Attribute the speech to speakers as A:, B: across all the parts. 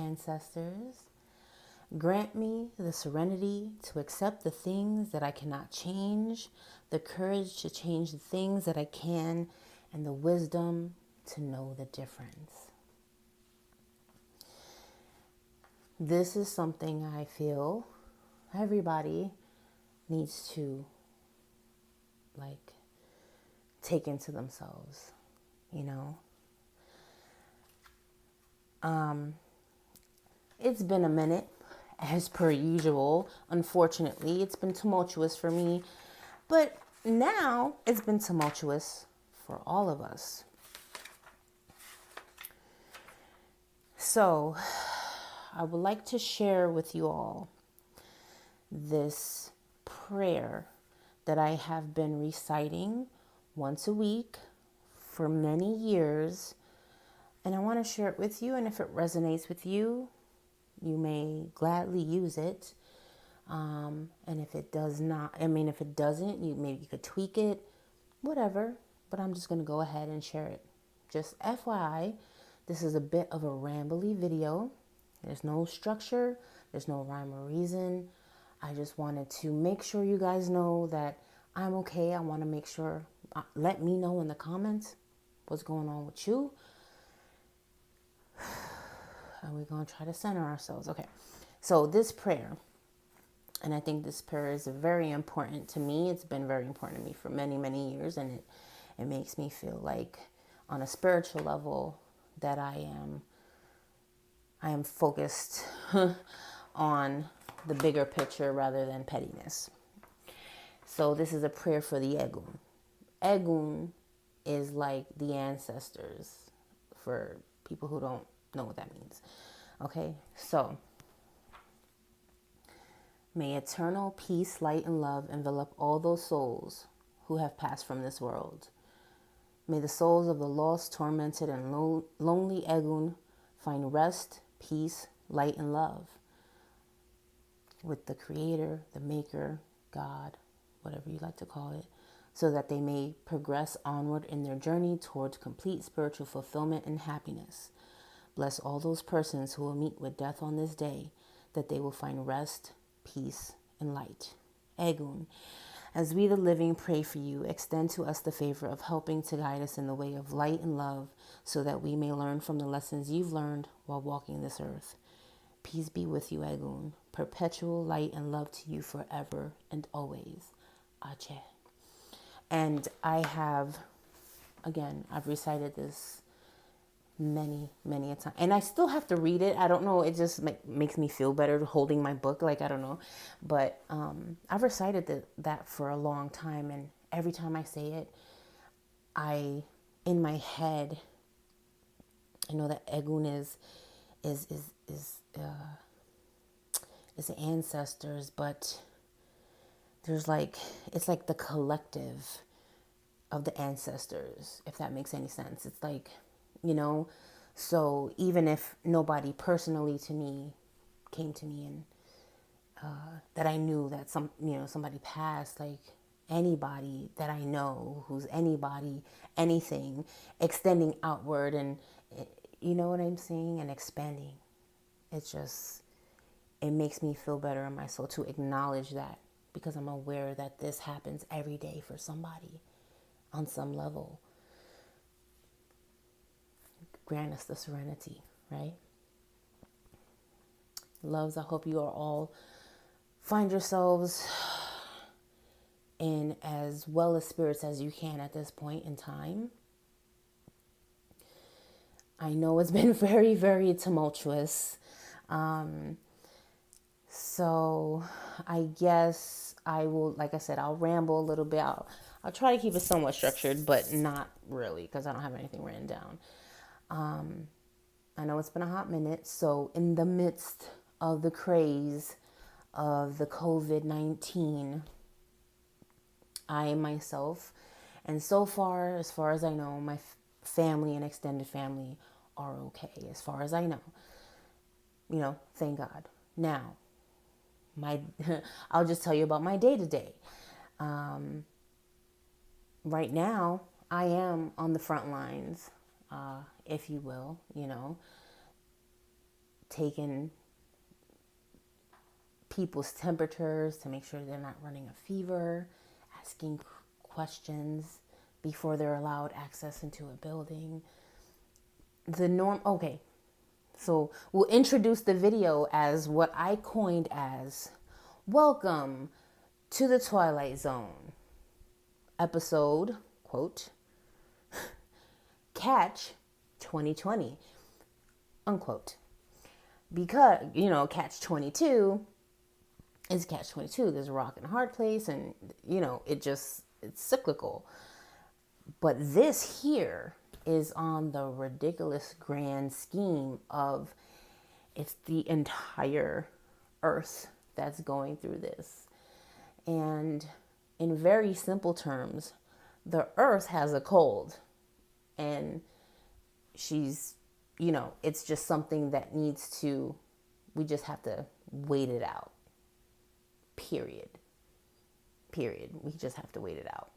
A: ancestors. Grant me the serenity to accept the things that I cannot change, the courage to change the things that I can, and the wisdom to know the difference. This is something I feel everybody needs to take into themselves, you know. It's been a minute, as per usual. Unfortunately, it's been tumultuous for me, but now it's been tumultuous for all of us. So, I would like to share with you all this prayer that I have been reciting once a week for many years, and I want to share it with you. And if it resonates with you, you may gladly use it. And if it does not, if it doesn't, maybe you could tweak it, whatever. But I'm just going to go ahead and share it. Just FYI, this is a bit of a rambly video. There's no structure. There's no rhyme or reason. I just wanted to make sure you guys know that I'm okay. I want to make sure, let me know in the comments what's going on with you. And we're going to try to center ourselves. Okay. So this prayer, and I think this prayer is very important to me. It's been very important to me for many, many years. And it makes me feel like on a spiritual level that I am focused on the bigger picture rather than pettiness. So this is a prayer for the Egun. Egun is like the ancestors for people who don't know what that means. Okay, so may eternal peace, light, and love envelop all those souls who have passed from this world. May the souls of the lost, tormented, and lonely Egun find rest, peace, light, and love with the Creator, the Maker, God, whatever you like to call it, so that they may progress onward in their journey towards complete spiritual fulfillment and happiness. Bless all those persons who will meet with death on this day, that they will find rest, peace, and light. Egun, as we the living pray for you, extend to us the favor of helping to guide us in the way of light and love, so that we may learn from the lessons you've learned while walking this earth. Peace be with you, Egun. Perpetual light and love to you forever and always. Ache. And I've recited this many, many a time. And I still have to read it. I don't know. It just makes me feel better holding my book. I don't know. But I've recited that for a long time. And every time I say it, in my head, I know that Egun is the ancestors, but there's it's like the collective of the ancestors, if that makes any sense. It's like, so even if nobody personally to me came to me and that I knew that somebody passed, like anybody that I know who's anybody, anything, extending outward and, you know what I'm saying, and expanding. It makes me feel better in my soul to acknowledge that, because I'm aware that this happens every day for somebody on some level. Grant us the serenity, right? Loves, I hope you are all find yourselves in as well as spirits as you can at this point in time. I know it's been very, very tumultuous. So I guess I will, like I said, I'll ramble a little bit. I'll try to keep it somewhat structured, but not really, because I don't have anything written down. I know it's been a hot minute. So in the midst of the craze of the Covid-19, I myself, and as far as I know, my family and extended family are okay, as far as I know. Thank God. Now, I'll just tell you about my day-to-day. Right now, I am on the front lines, if you will, taking people's temperatures to make sure they're not running a fever, asking questions before they're allowed access into a building. Okay, so we'll introduce the video as what I coined as "Welcome to the Twilight Zone." Episode, quote, "Catch 2020," unquote. Because, catch 22 is catch 22. There's a rock and a hard place, and, it's cyclical. But this here is on the ridiculous grand scheme of it's the entire earth that's going through this. And in very simple terms, the earth has a cold, and she's, it's just something that we just have to wait it out. Period. We just have to wait it out.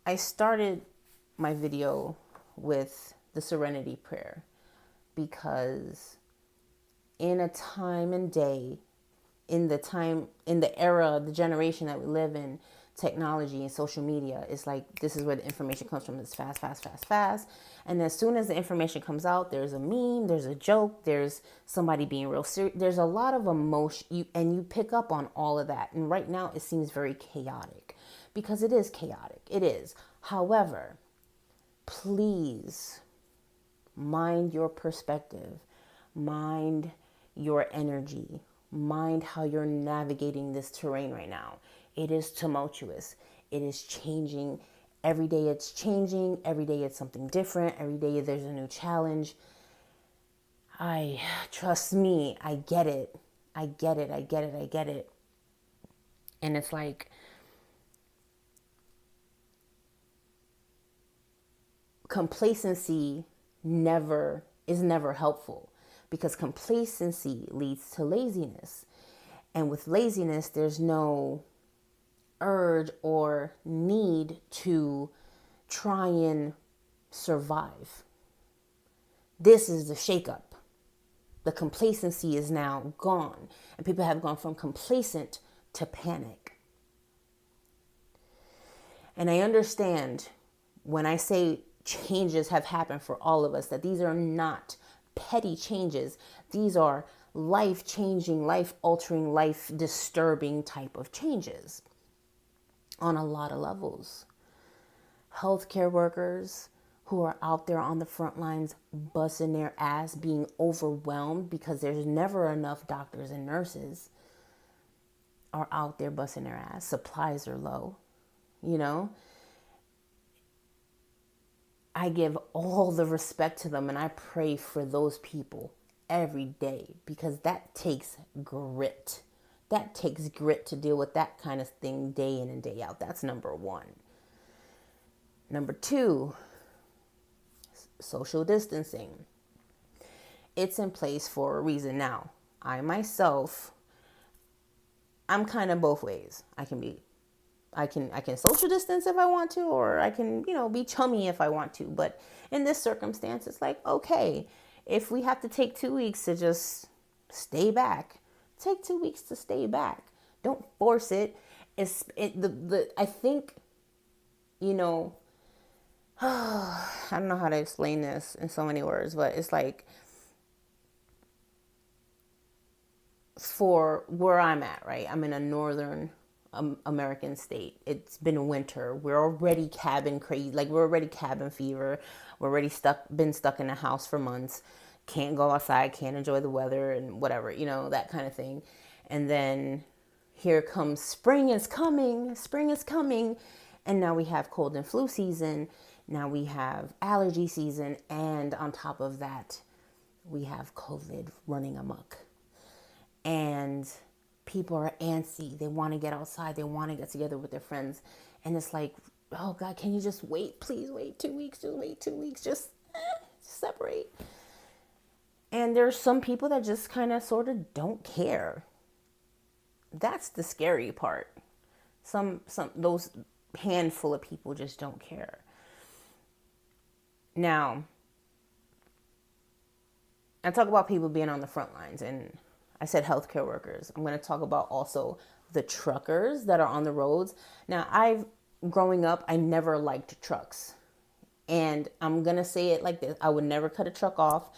A: I started my video with the Serenity Prayer because in a time and day, in the era, the generation that we live in, technology and social media is like, this is where the information comes from. It's fast, fast, fast, fast. And as soon as the information comes out, there's a meme, there's a joke, there's somebody being real serious. There's a lot of emotion, and you pick up on all of that. And right now it seems very chaotic because it is chaotic. It is. However, please mind your perspective, mind your energy, mind how you're navigating this terrain right now. It is tumultuous. It is changing. Every day it's changing. Every day it's something different. Every day there's a new challenge. Trust me, I get it. I get it. And it's like, complacency is never helpful, because complacency leads to laziness. And with laziness, there's no urge or need to try and survive. This is the shakeup. The complacency is now gone, and people have gone from complacent to panic. And I understand when I say changes have happened for all of us, that these are not petty changes. These are life-changing, life-altering, life-disturbing type of changes on a lot of levels. Healthcare workers who are out there on the front lines busting their ass, being overwhelmed because there's never enough doctors and nurses, are out there busting their ass. Supplies are low, I give all the respect to them, and I pray for those people every day, because that takes grit. That takes grit to deal with that kind of thing day in and day out. That's number one. Number two, social distancing. It's in place for a reason. Now, I myself, I'm kind of both ways. I can social distance if I want to, or I can, be chummy if I want to. But in this circumstance, it's like, okay, if we have to take 2 weeks to just stay back, take 2 weeks to stay back. Don't force it. I think, I don't know how to explain this in so many words, but it's like, for where I'm at, right? I'm in a northern American state. It's been winter. We're already cabin crazy. Like, we're already cabin fever. We're already been stuck in a house for months. Can't go outside, can't enjoy the weather and whatever, that kind of thing. And then here comes spring is coming. And now we have cold and flu season. Now we have allergy season. And on top of that, we have COVID running amok. And people are antsy. They want to get outside. They want to get together with their friends. And it's like, oh God, can you just wait? Please wait 2 weeks. Just wait 2 weeks. Just separate. And there's some people that just kind of sort of don't care. That's the scary part. Those handful of people just don't care. Now, I talk about people being on the front lines, and I said healthcare workers. I'm going to talk about also the truckers that are on the roads. Now, growing up, I never liked trucks. And I'm going to say it like this. I would never cut a truck off,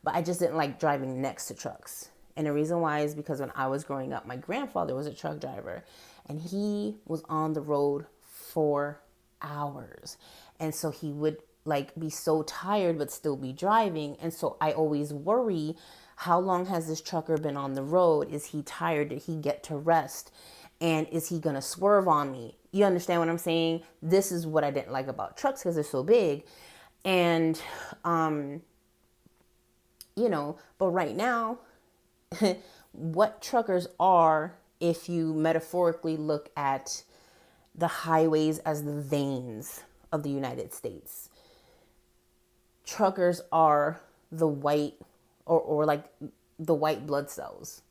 A: but I just didn't like driving next to trucks. And the reason why is because when I was growing up, my grandfather was a truck driver, and he was on the road for hours. And so he would like be so tired but still be driving. And so I always worry, how long has this trucker been on the road? Is he tired? Did he get to rest? And is he gonna swerve on me? You understand what I'm saying? This is what I didn't like about trucks, because they're so big. And but right now, what truckers are, if you metaphorically look at the highways as the veins of the United States, truckers are the white, or like the white blood cells.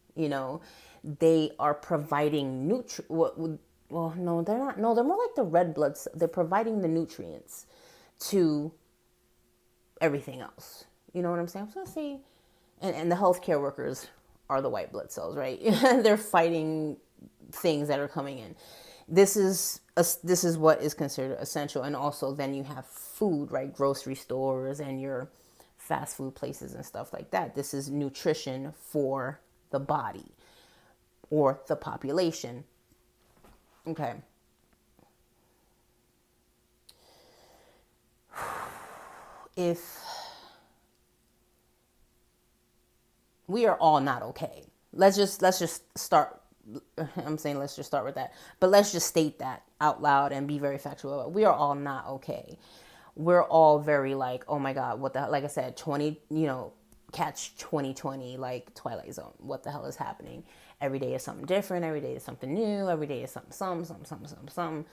A: They are providing well, no, they're not. No, they're more like the red blood cells. They're providing the nutrients to everything else. You know what I'm saying? I was gonna say, and the healthcare workers are the white blood cells, right? They're fighting things that are coming in. This is what is considered essential. And also then you have food, right? Grocery stores and your fast food places and stuff like that. This is nutrition for the body or the population. Okay. If we are all not okay, let's just start. I'm saying let's just start with that, but let's just state that out loud and be very factual. We are all not okay. We're all very like, oh my God, what the hell? Like I said, catch 2020, like Twilight Zone. What the hell is happening? Every day is something different. Every day is something new. Every day is something.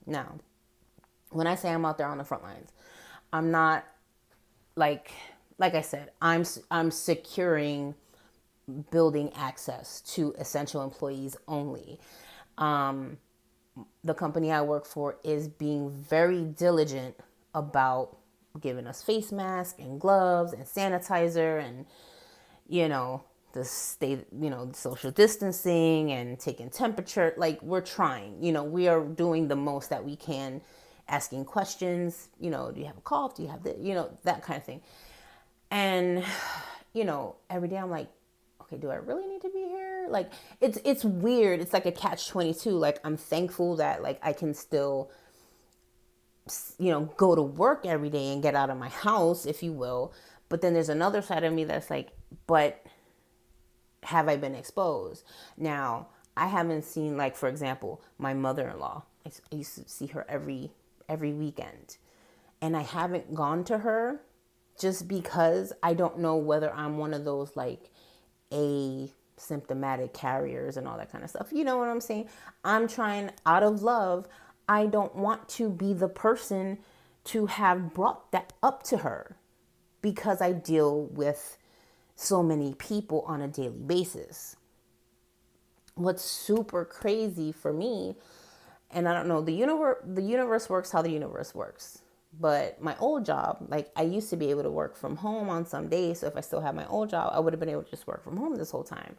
A: Now, when I say I'm out there on the front lines, I'm not like I said, I'm securing building access to essential employees only. The company I work for is being very diligent about giving us face masks and gloves and sanitizer and, social distancing and taking temperature. Like, we're trying, we are doing the most that we can, asking questions, do you have a cough? Do you have that kind of thing. And, every day I'm like, okay, do I really need to be here? Like, it's weird. It's like a catch-22. Like, I'm thankful that like I can still, go to work every day and get out of my house, if you will. But then there's another side of me that's like, but have I been exposed? Now, I haven't seen, like, for example, my mother-in-law. I used to see her every weekend. And I haven't gone to her just because I don't know whether I'm one of those like asymptomatic carriers and all that kind of stuff. You know what I'm saying? I'm trying, out of love, I don't want to be the person to have brought that up to her, because I deal with so many people on a daily basis. What's super crazy for me, and I don't know, the universe works how the universe works. But my old job, like, I used to be able to work from home on some days. So if I still had my old job, I would have been able to just work from home this whole time.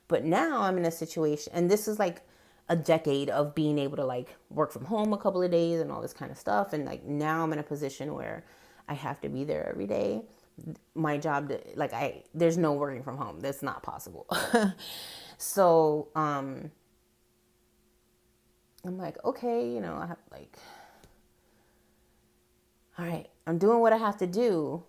A: But now I'm in a situation, and this is like a decade of being able to like work from home a couple of days and all this kind of stuff. And like now I'm in a position where I have to be there every day. My job, there's no working from home. That's not possible. So, I'm like, okay, I have like, all right, I'm doing what I have to do.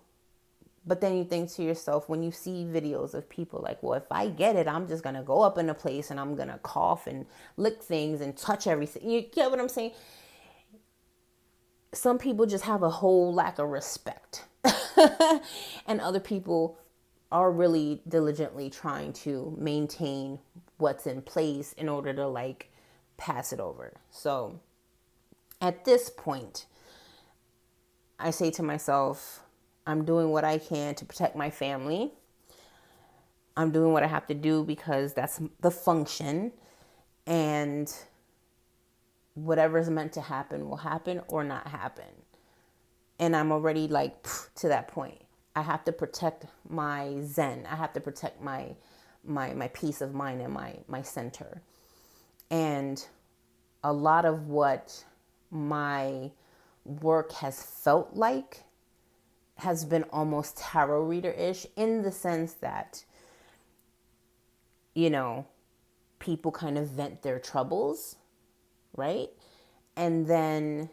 A: But then you think to yourself, when you see videos of people like, well, if I get it, I'm just going to go up in a place and I'm going to cough and lick things and touch everything. You get what I'm saying? Some people just have a whole lack of respect. And other people are really diligently trying to maintain what's in place in order to like pass it over. So at this point, I say to myself, I'm doing what I can to protect my family. I'm doing what I have to do because that's the function. And whatever's meant to happen will happen or not happen. And I'm already like to that point. I have to protect my zen. I have to protect my peace of mind and my center. And a lot of what my work has felt like has been almost tarot reader-ish, in the sense that, you know, people kind of vent their troubles, right? And then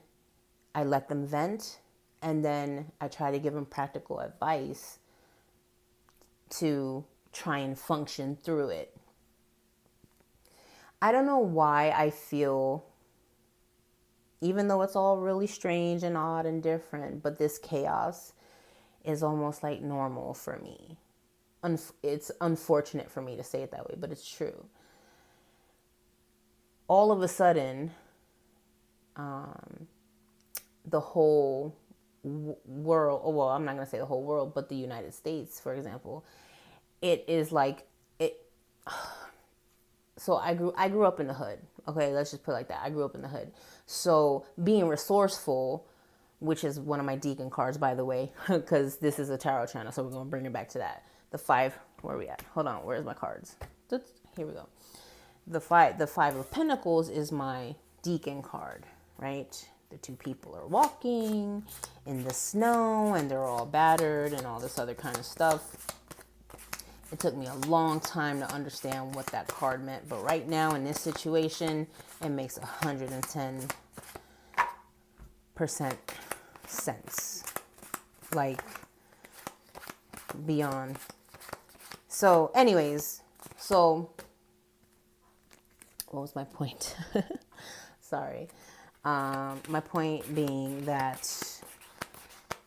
A: I let them vent, and then I try to give them practical advice to try and function through it. I don't know why I feel, even though it's all really strange and odd and different, but this chaos is almost like normal for me. It's unfortunate for me to say it that way, but it's true. All of a sudden, the whole world, well, I'm not going to say the whole world, but the United States, for example, it is like it. So I grew up in the hood. Okay, let's just put it like that. I grew up in the hood. So being resourceful, which is one of my deacon cards, by the way, because this is a tarot channel, so we're going to bring it back to that. The 5, where are we at? Hold on, where's my cards? Here we go. The 5 of Pentacles is my deacon card, right? The 2 people are walking in the snow, and they're all battered and all this other kind of stuff. It took me a long time to understand what that card meant, but right now in this situation, it makes 110% sense. Like, beyond. So, anyways, what was my point? Sorry. My point being that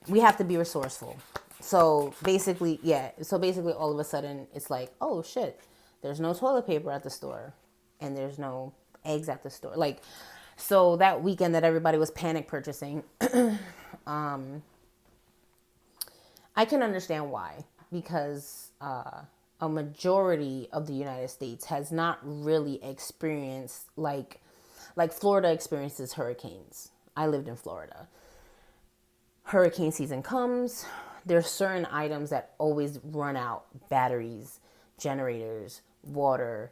A: we have to be resourceful. So basically, all of a sudden it's like, oh shit, there's no toilet paper at the store and there's no eggs at the store. Like, so that weekend that everybody was panic purchasing, I can understand why, because a majority of the United States has not really experienced like Florida experiences hurricanes. I lived in Florida. Hurricane season comes. There's certain items that always run out: batteries, generators, water,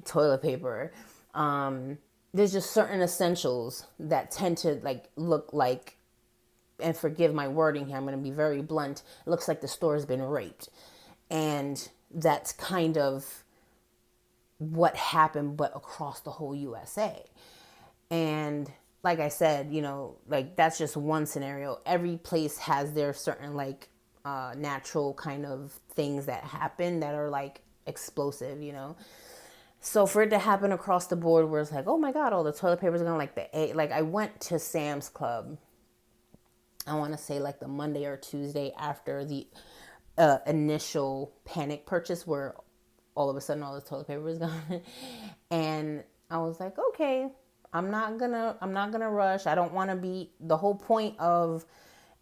A: toilet paper. There's just certain essentials that tend to like look like, and forgive my wording here, I'm going to be very blunt, it looks like the store has been raped. And that's kind of what happened, but across the whole USA. And like I said, like that's just one scenario. Every place has their certain like natural kind of things that happen that are like explosive, So for it to happen across the board where it's like, oh my God, all the toilet papers are gone, like I went to Sam's Club, I want to say like the Monday or Tuesday after the initial panic purchase where all of a sudden all the toilet paper was gone. And I was like, okay, I'm not gonna rush. I don't want to be, the whole point of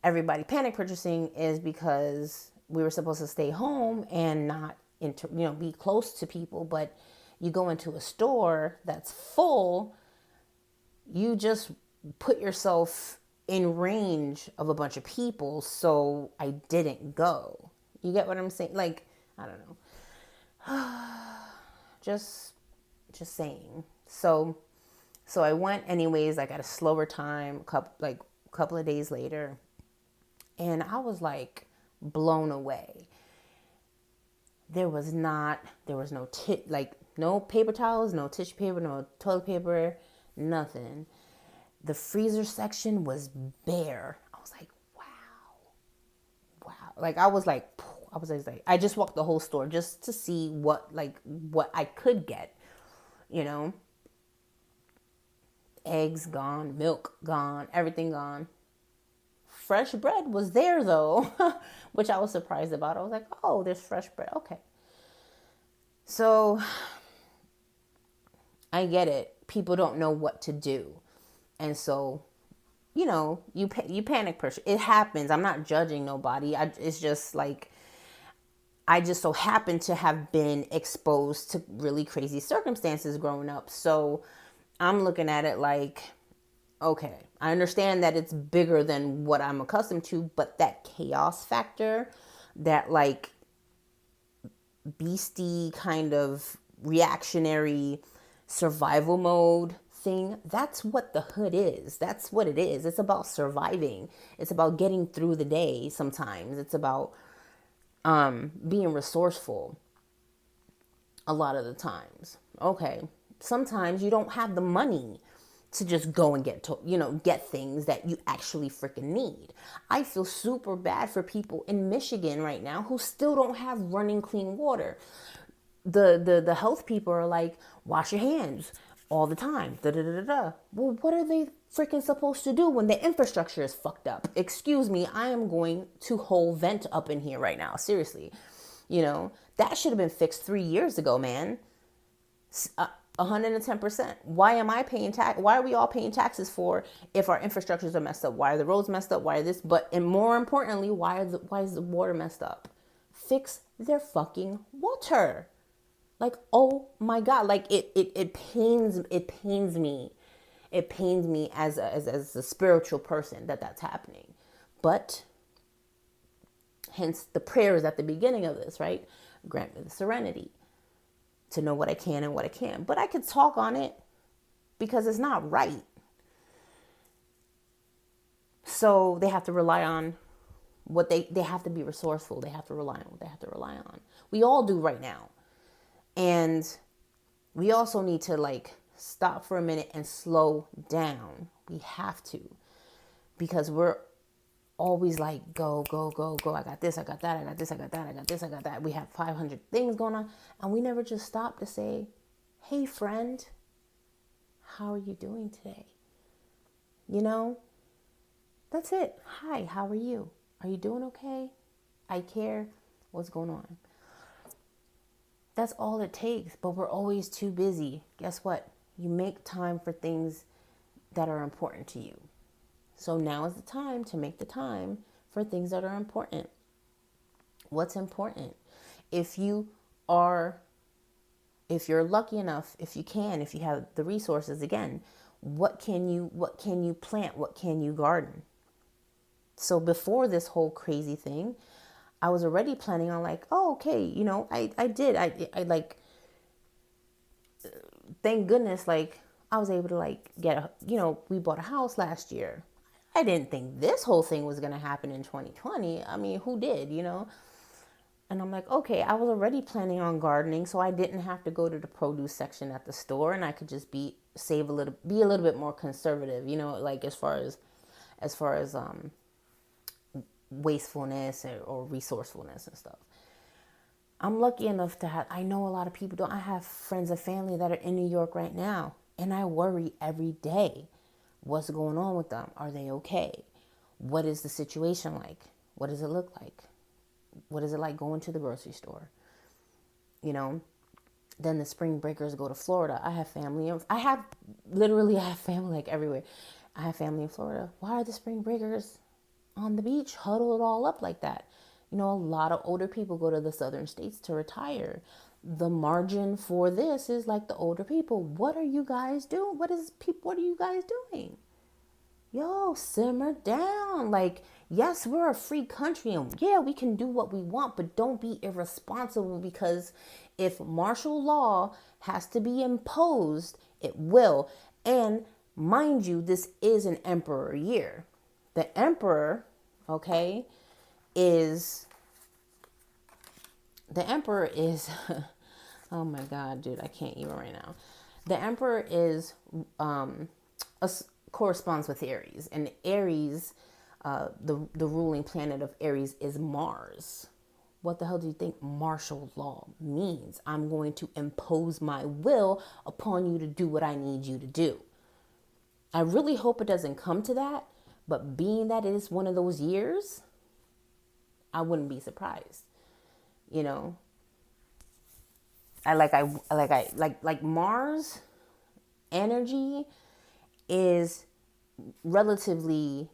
A: everybody panic purchasing is because we were supposed to stay home and not be close to people. But you go into a store that's full, you just put yourself in range of a bunch of people. So I didn't go. You get what I'm saying? Like, I don't know. just saying. So I went anyways, like at a slower time, couple of days later, and I was like blown away. There was no no paper towels, no tissue paper, no toilet paper, nothing. The freezer section was bare. I was like, wow. Like I was like, I just walked the whole store just to see what I could get, Eggs gone, milk gone, everything gone. Fresh bread was there though, which I was surprised about. I was like, oh, there's fresh bread. Okay. So I get it. People don't know what to do. And so, you panic purchase. It happens. I'm not judging nobody. It's just like, I just so happen to have been exposed to really crazy circumstances growing up. So I'm looking at it like, okay, I understand that it's bigger than what I'm accustomed to, but that chaos factor, that like beastie kind of reactionary survival mode thing, that's what the hood is. That's what it is. It's about surviving. It's about getting through the day sometimes. It's about being resourceful a lot of the times. Okay, sometimes you don't have the money to just go and get things that you actually freaking need. I feel super bad for people in Michigan right now who still don't have running clean water. The health people are like, wash your hands all the time. Da da da da. Well, what are they freaking supposed to do when the infrastructure is fucked up? Excuse me, I am going to whole vent up in here right now. Seriously, that should have been fixed 3 years ago, man. 110%. Why am I paying tax? Why are we all paying taxes for if our infrastructures are messed up? Why are the roads messed up? Why are this? And more importantly, why is the water messed up? Fix their fucking water. Like, oh my God, like it pains me. It pains me as a spiritual person that's happening. But hence the prayers at the beginning of this, right? Grant me the serenity to know what I can and what I can't. But I could talk on it because it's not right. So they have to rely on what they have to be resourceful. They have to rely on what they have to rely on. We all do right now. And we also need to like stop for a minute and slow down. We have to, because we're always like, go, go, go, go. I got this, I got that, I got this, I got that, I got this, I got that. We have 500 things going on. And we never just stop to say, hey, friend, how are you doing today? That's it. Hi, how are you? Are you doing okay? I care. What's going on? That's all it takes. But we're always too busy. Guess what? You make time for things that are important to you. So now is the time to make the time for things that are important. What's important? If you're lucky enough, if you have the resources, again, what can you plant? What can you garden? So before this whole crazy thing, I was already planning on like, oh, okay, I like, thank goodness, like I was able to like we bought a house last year. I didn't think this whole thing was going to happen in 2020. I mean, who did, And I'm like, okay, I was already planning on gardening, so I didn't have to go to the produce section at the store, and I could just be a little bit more conservative, like as far as wastefulness or resourcefulness and stuff. I'm lucky enough I know a lot of people don't. I have friends and family that are in New York right now, and I worry every day. What's going on with them? Are they okay? What is the situation like? What does it look like? What is it like going to the grocery store? Then the spring breakers go to Florida. I have family like everywhere. I have family in Florida. Why are the spring breakers on the beach huddled all up like that? A lot of older people go to the southern states to retire. The margin for this is like the older people. What are you guys doing? What are you guys doing? Yo, simmer down. Like, yes, we're a free country and yeah, we can do what we want, but don't be irresponsible, because if martial law has to be imposed, it will. And mind you, this is an emperor year. The emperor, okay, is oh my God, dude, I can't even right now. The emperor is corresponds with Aries, and Aries, the ruling planet of Aries is Mars. What the hell do you think martial law means? I'm going to impose my will upon you to do what I need you to do. I really hope it doesn't come to that, but being that it is one of those years, I wouldn't be surprised. Like Mars energy is relatively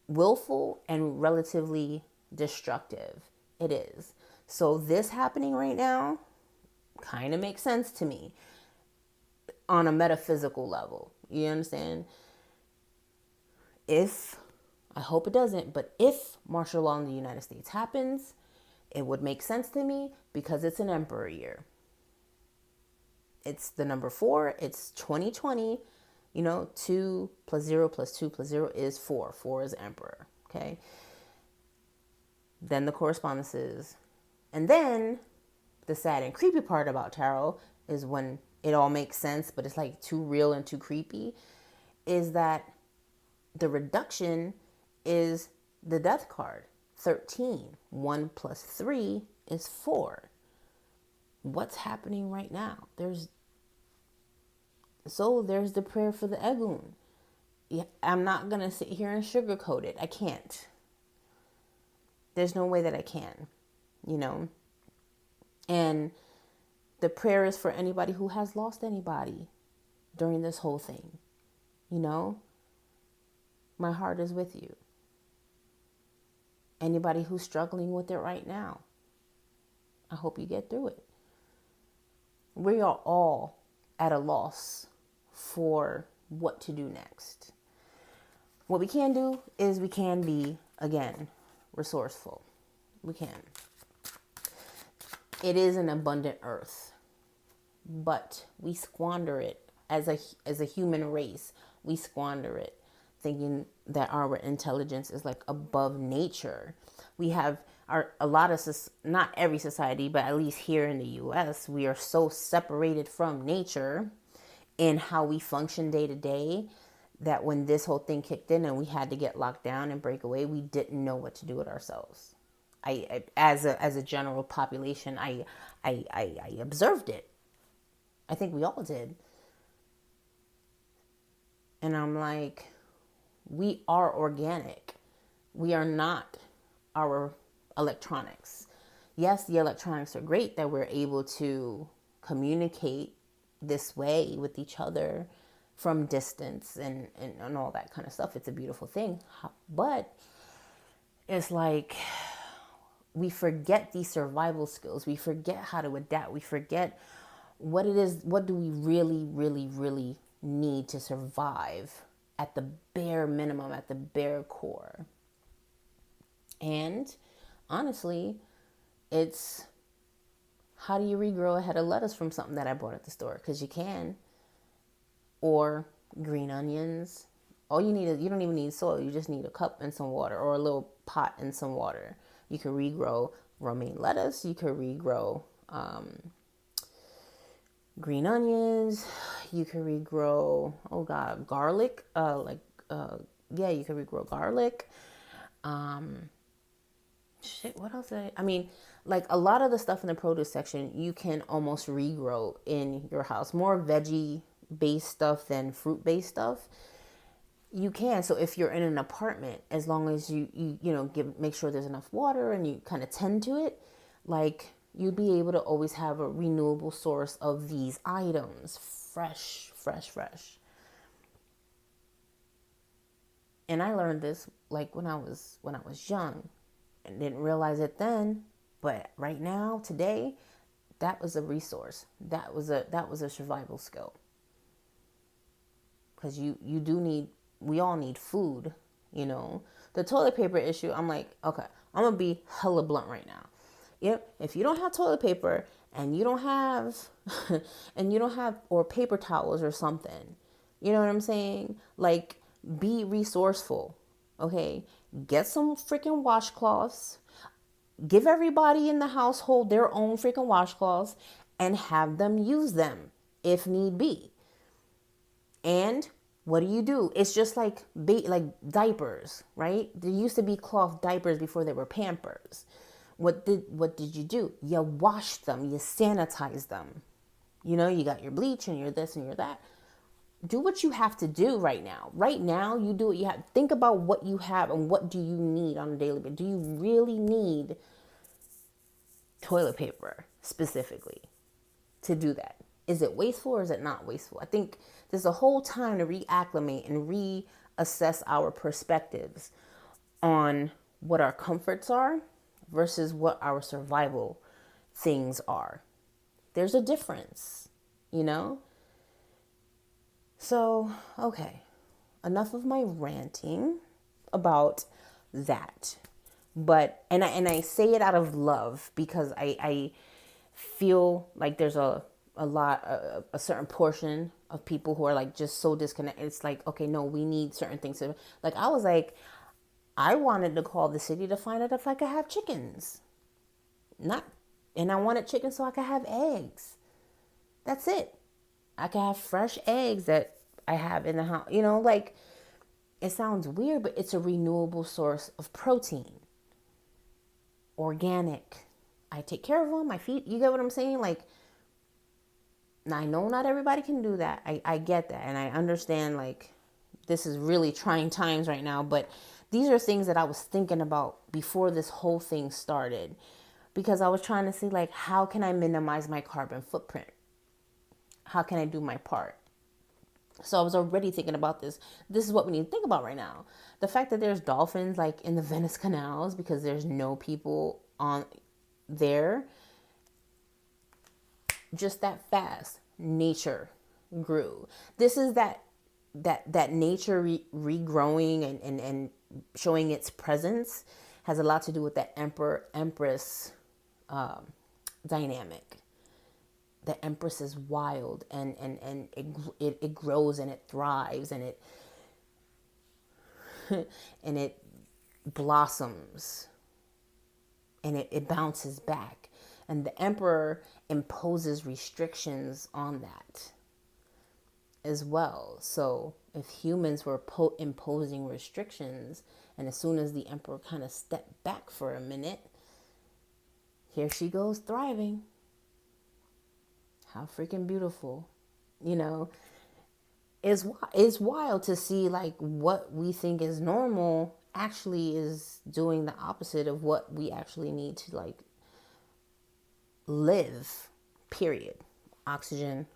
A: willful and relatively destructive. It is. So this happening right now kind of makes sense to me. on a metaphysical level. You understand? If, I hope it doesn't, but if martial law in the United States happens, it would make sense to me because it's an emperor year. It's the number 4. It's 2020. 2 plus 0 plus 2 plus 0 is 4. 4 is emperor. Okay. Then the correspondences. And then the sad and creepy part about tarot is when it all makes sense, but it's like too real and too creepy, is that the reduction is the death card. 13. 1 plus 3 is 4. What's happening right now? There's the prayer for the Egun. I'm not going to sit here and sugarcoat it. I can't. There's no way that I can, And the prayer is for anybody who has lost anybody during this whole thing. My heart is with you. Anybody who's struggling with it right now, I hope you get through it. We are all at a loss for what to do next. What we can do is we can be, again, resourceful. We can. It is an abundant earth, but we squander it as a human race. We squander it thinking that our intelligence is like above nature. We have a lot of, not every society, but at least here in the US, we are so separated from nature in how we function day to day that when this whole thing kicked in and we had to get locked down and break away, we didn't know what to do with ourselves. I as a general population, I observed it. I think we all did. And I'm like, we are organic. We are not our electronics. Yes, the electronics are great that we're able to communicate this way with each other from distance and all that kind of stuff. It's a beautiful thing. But it's like we forget these survival skills. We forget how to adapt. We forget what it is. What do we really, really, really need to survive at the bare minimum, at the bare core? And honestly, it's how do you regrow a head of lettuce from something that I bought at the store? Because you can. Or green onions. All you need is, you don't even need soil. You just need a cup and some water, or a little pot and some water. You can regrow romaine lettuce. You can regrow green onions. You can regrow, garlic. You can regrow garlic. What else? Like a lot of the stuff in the produce section, you can almost regrow in your house. More veggie-based stuff than fruit-based stuff. You can. So if you're in an apartment, as long as you make sure there's enough water and you kind of tend to it, like you'd be able to always have a renewable source of these items, fresh. And I learned this like when I was young, and didn't realize it then. But right now, today, that was a resource. That was a survival skill. Because we all need food, The toilet paper issue, I'm like, okay, I'm going to be hella blunt right now. If you don't have toilet paper and you don't have, or paper towels or something, you know what I'm saying? Like, be resourceful, okay? Get some freaking washcloths. Give everybody in the household their own freaking washcloths and have them use them if need be. And what do? It's just like diapers, right? There used to be cloth diapers before they were Pampers. What did you do? You washed them, you sanitized them. You got your bleach and your this and your that. Do what you have to do right now. Right now, you do what you have. Think about what you have and what do you need on a daily basis. Do you really need toilet paper specifically to do that? Is it wasteful or is it not wasteful? I think there's a whole time to reacclimate and reassess our perspectives on what our comforts are versus what our survival things are. There's a difference, So, okay, enough of my ranting about that. But and I say it out of love because I feel like there's a certain portion of people who are like just so disconnected. It's like, okay, no, we need certain things to, like, I was like, I wanted to call the city to find out if I could have chickens. Not And I wanted chicken so I could have eggs. That's it. I could have fresh eggs that I have in the house. Like, it sounds weird, but it's a renewable source of protein. Organic. I take care of them. I feed. You get what I'm saying? Like, I know not everybody can do that. I get that. And I understand, like, this is really trying times right now. But these are things that I was thinking about before this whole thing started. Because I was trying to see, like, how can I minimize my carbon footprint? How can I do my part? So I was already thinking about this. This is what we need to think about right now. The fact that there's dolphins, like, in the Venice canals because there's no people on there. Just that fast, nature grew. This is that nature regrowing and showing its presence has a lot to do with that emperor empress dynamic. The empress is wild and it grows and it thrives and it and it blossoms and it bounces back. And the emperor imposes restrictions on that as well. So if humans were imposing restrictions, and as soon as the emperor kind of stepped back for a minute, here she goes thriving. How freaking beautiful. It's wild to see, like, what we think is normal actually is doing the opposite of what we actually need to, like, live, period. Oxygen,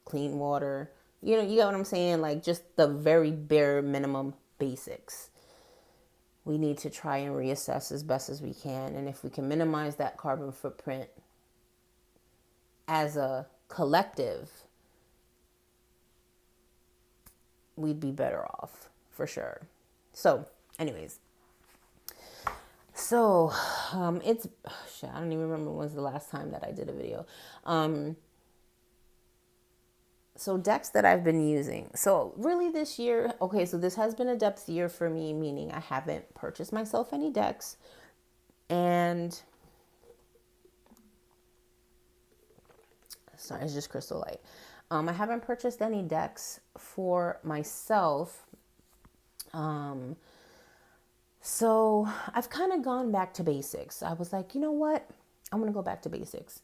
A: clean water, you get what I'm saying? Like, just the very bare minimum basics. We need to try and reassess as best as we can. And if we can minimize that carbon footprint as a collective, we'd be better off for sure. So anyways, it's shit, I don't even remember when was the last time that I did a video. So decks that I've been using. So really this year, okay, so this has been a depth year for me, meaning I haven't purchased myself any decks. And sorry, it's just crystal light. I haven't purchased any decks for myself. So I've kind of gone back to basics. I was like, you know what? I'm going to go back to basics.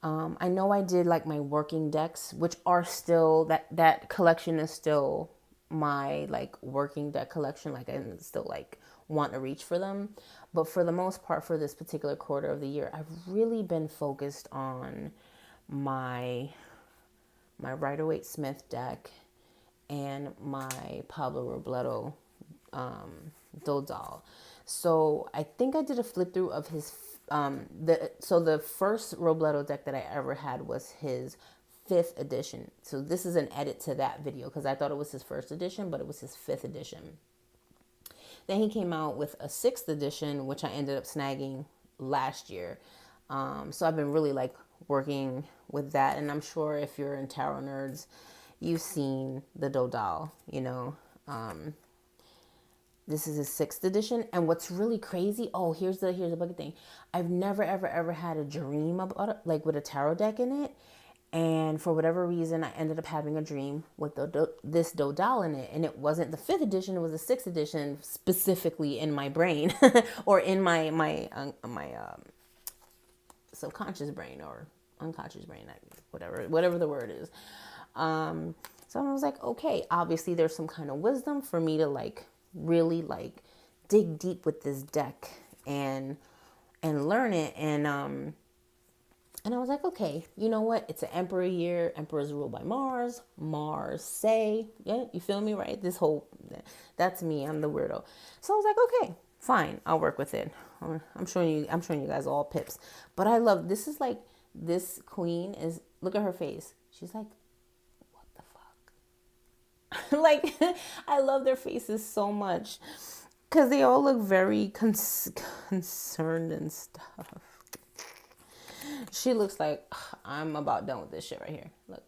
A: I know I did, like, my working decks, which are still, that collection is still my, like, working deck collection. Like, I still, like, want to reach for them. But for the most part, for this particular quarter of the year, I've really been focused on my Rider-Waite-Smith deck and my Pablo Robledo Dodal. So I think I did a flip through of his the first Robledo deck that I ever had was his 5th edition. So this is an edit to that video because I thought it was his 1st edition, but it was his 5th edition. Then he came out with a 6th edition, which I ended up snagging last year. So I've been really, like, working with that. And I'm sure if you're in tarot nerds, you've seen the Dodal, this is his 6th edition. And what's really crazy, here's the bucket thing. I've never, ever had a dream about it, like, with a tarot deck in it. And for whatever reason, I ended up having a dream with this Dodal in it. And it wasn't the 5th edition, it was the 6th edition, specifically in my brain or in my subconscious brain or unconscious brain, whatever the word is. So I was like, okay, obviously there's some kind of wisdom for me to, like, really, like, dig deep with this deck and learn it. And I was like, okay, you know what? It's an emperor year. Emperor's ruled by Mars. Mars say, yeah, you feel me, right? That's me. I'm the weirdo. So I was like, okay, fine. I'll work with it. I'm showing you guys all pips. But I love, this is like, this queen is, look at her face. She's like, what the fuck? Like, I love their faces so much because they all look very concerned and stuff. She looks like, I'm about done with this shit right here. Look,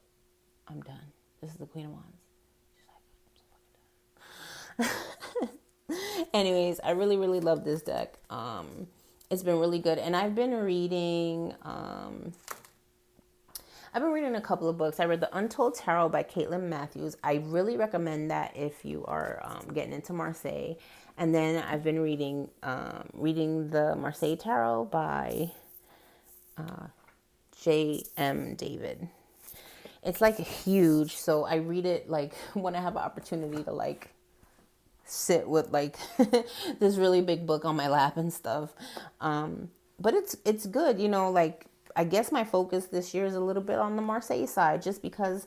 A: I'm done. This is the Queen of Wands. She's like, I'm so fucking done. Anyways, I really, really love this deck. It's been really good. And I've been reading a couple of books. I read The Untold Tarot by Caitlin Matthews. I really recommend that if you are getting into Marseille. And then I've been reading the Marseille Tarot by J.M. David. It's like huge, so I read it like when I have an opportunity to like sit with like this really big book on my lap and stuff. But it's good, you know, like I guess my focus this year is a little bit on the Marseille side just because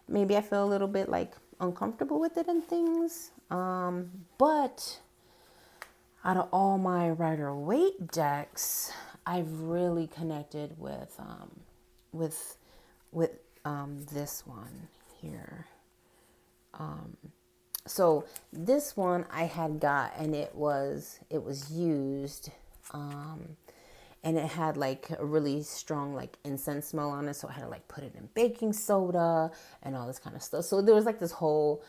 A: maybe I feel a little bit like uncomfortable with it and things. But out of all my Rider-Waite decks, I've really connected with this one here. So this one I had got, and it was used, and it had like a really strong like incense smell on it. So I had to like put it in baking soda and all this kind of stuff. So there was like that whole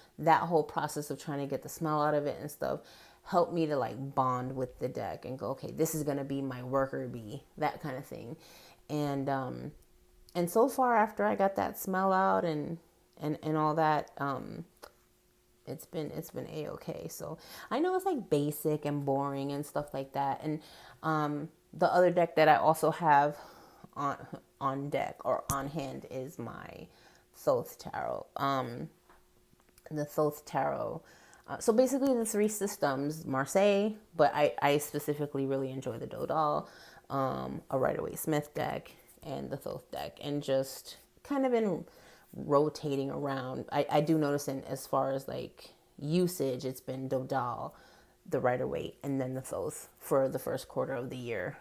A: process of trying to get the smell out of it and stuff helped me to like bond with the deck and go, okay, this is going to be my worker bee, that kind of thing. And so far after I got that smell out and all that, it's been a-okay. So I know it's like basic and boring and stuff like that. And the other deck that I also have on deck or on hand is my Thoth Tarot. The Thoth Tarot. So basically the three systems, Marseille, but I specifically really enjoy the Dodal, a Rider-Waite Smith deck, and the Thoth deck, and just kind of been rotating around. I do notice in as far as like usage, it's been Dodal, the Rider-Waite, and then the Thoth for the first quarter of the year.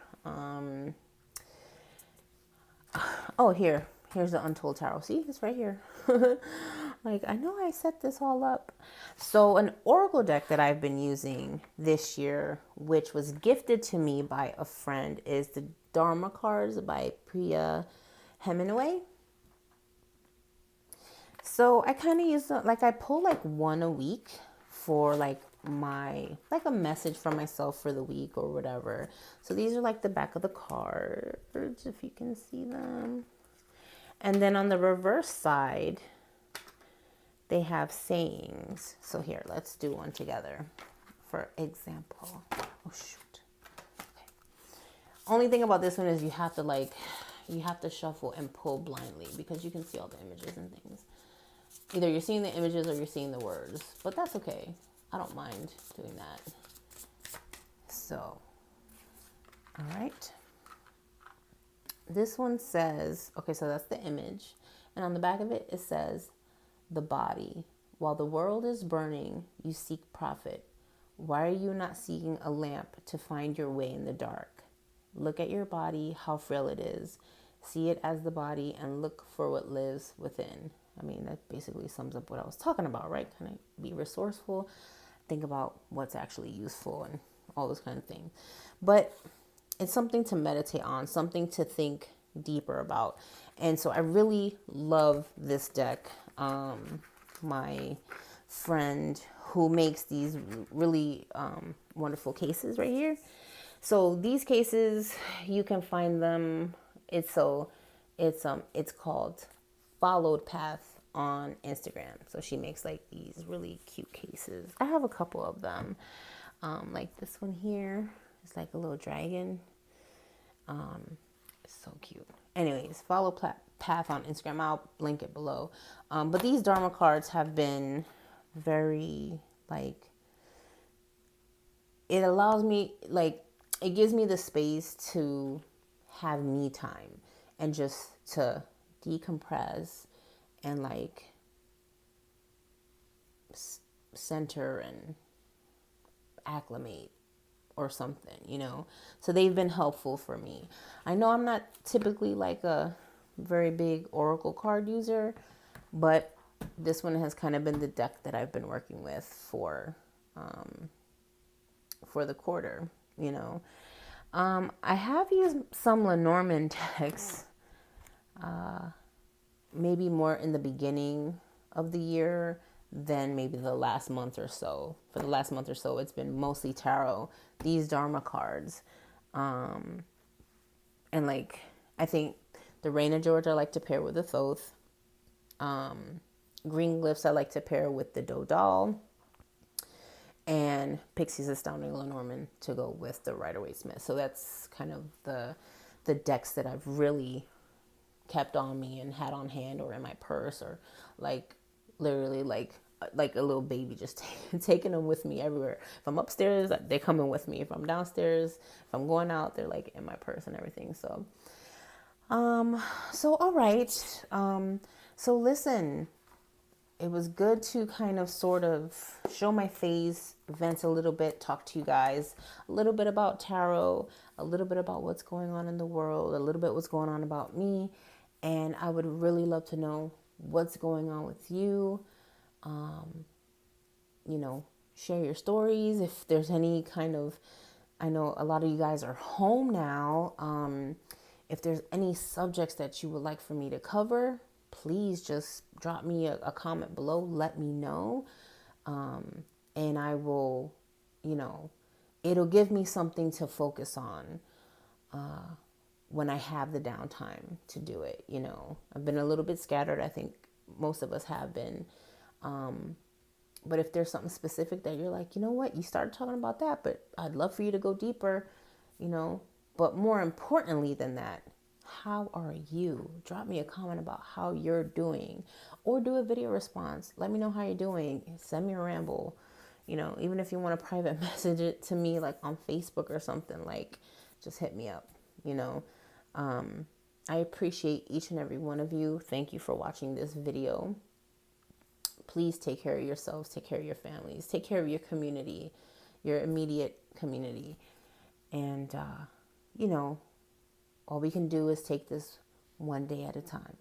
A: Here's the Untold Tarot. See, it's right here. Like, I know I set this all up. So an oracle deck that I've been using this year, which was gifted to me by a friend, is the Dharma cards by Priya Hemingway. So I kind of use like I pull like one a week for like a message from myself for the week or whatever. So these are like the back of the cards, if you can see them. And then on the reverse side, they have sayings. So here, let's do one together. For example, oh shoot. Okay. Only thing about this one is you have to shuffle and pull blindly because you can see all the images and things. Either you're seeing the images or you're seeing the words, but that's okay. I don't mind doing that. So, all right. This one says, okay, so that's the image. And on the back of it, it says, the body. While the world is burning, you seek profit. Why are you not seeking a lamp to find your way in the dark? Look at your body, how frail it is. See it as the body and look for what lives within. I mean, that basically sums up what I was talking about, right? Kind of be resourceful, think about what's actually useful and all those kind of things. But it's something to meditate on, something to think deeper about. And so I really love this deck. My friend who makes these really wonderful cases right here. So these cases, you can find them. It's called Followed Path on Instagram. So she makes like these really cute cases. I have a couple of them. Like this one here. It's like a little dragon. It's so cute. Anyways, follow Path on Instagram. I'll link it below. But these Dharma cards have been very like, it allows me, like, it gives me the space to have me time and just to decompress and like center and acclimate or something, you know. So they've been helpful for me. I know I'm not typically like a very big oracle card user, but this one has kind of been the deck that I've been working with for the quarter, you know. I have used some Lenormand decks, maybe more in the beginning of the year than maybe the last month or so. For the last month or so, it's been mostly tarot, these Dharma cards. And like, I think the Rain of Georgia I like to pair with the Thoth. Green Glyphs I like to pair with the Dodal. And Pixie's Astounding Lenormand to go with the Rider-Waite-Smith. So that's kind of the decks that I've really kept on me and had on hand or in my purse, or like literally like a little baby, just taking them with me everywhere. If I'm upstairs, they're coming with me. If I'm downstairs, if I'm going out, they're like in my purse and everything. So all right. So listen, it was good to kind of sort of show my face, vent a little bit, talk to you guys a little bit about tarot, a little bit about what's going on in the world, a little bit what's going on about me. And I would really love to know what's going on with you. You know, share your stories. If there's any kind of, I know a lot of you guys are home now. If there's any subjects that you would like for me to cover, please just drop me a comment below. Let me know. And I will, you know, it'll give me something to focus on when I have the downtime to do it. You know, I've been a little bit scattered. I think most of us have been. But if there's something specific that you're like, you know what, you started talking about that, but I'd love for you to go deeper, you know. But more importantly than that, how are you? Drop me a comment about how you're doing, or do a video response. Let me know how you're doing. Send me a ramble. You know, even if you want to private message it to me, like on Facebook or something, like just hit me up, you know. I appreciate each and every one of you. Thank you for watching this video. Please take care of yourselves, take care of your families, take care of your community, your immediate community. And, you know, all we can do is take this one day at a time.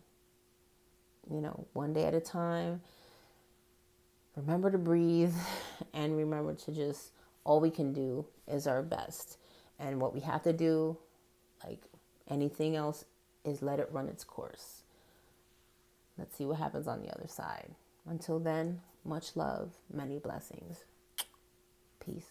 A: You know, one day at a time. Remember to breathe, and remember to just, all we can do is our best. And what we have to do, like anything else, is let it run its course. Let's see what happens on the other side. Until then, much love, many blessings. Peace.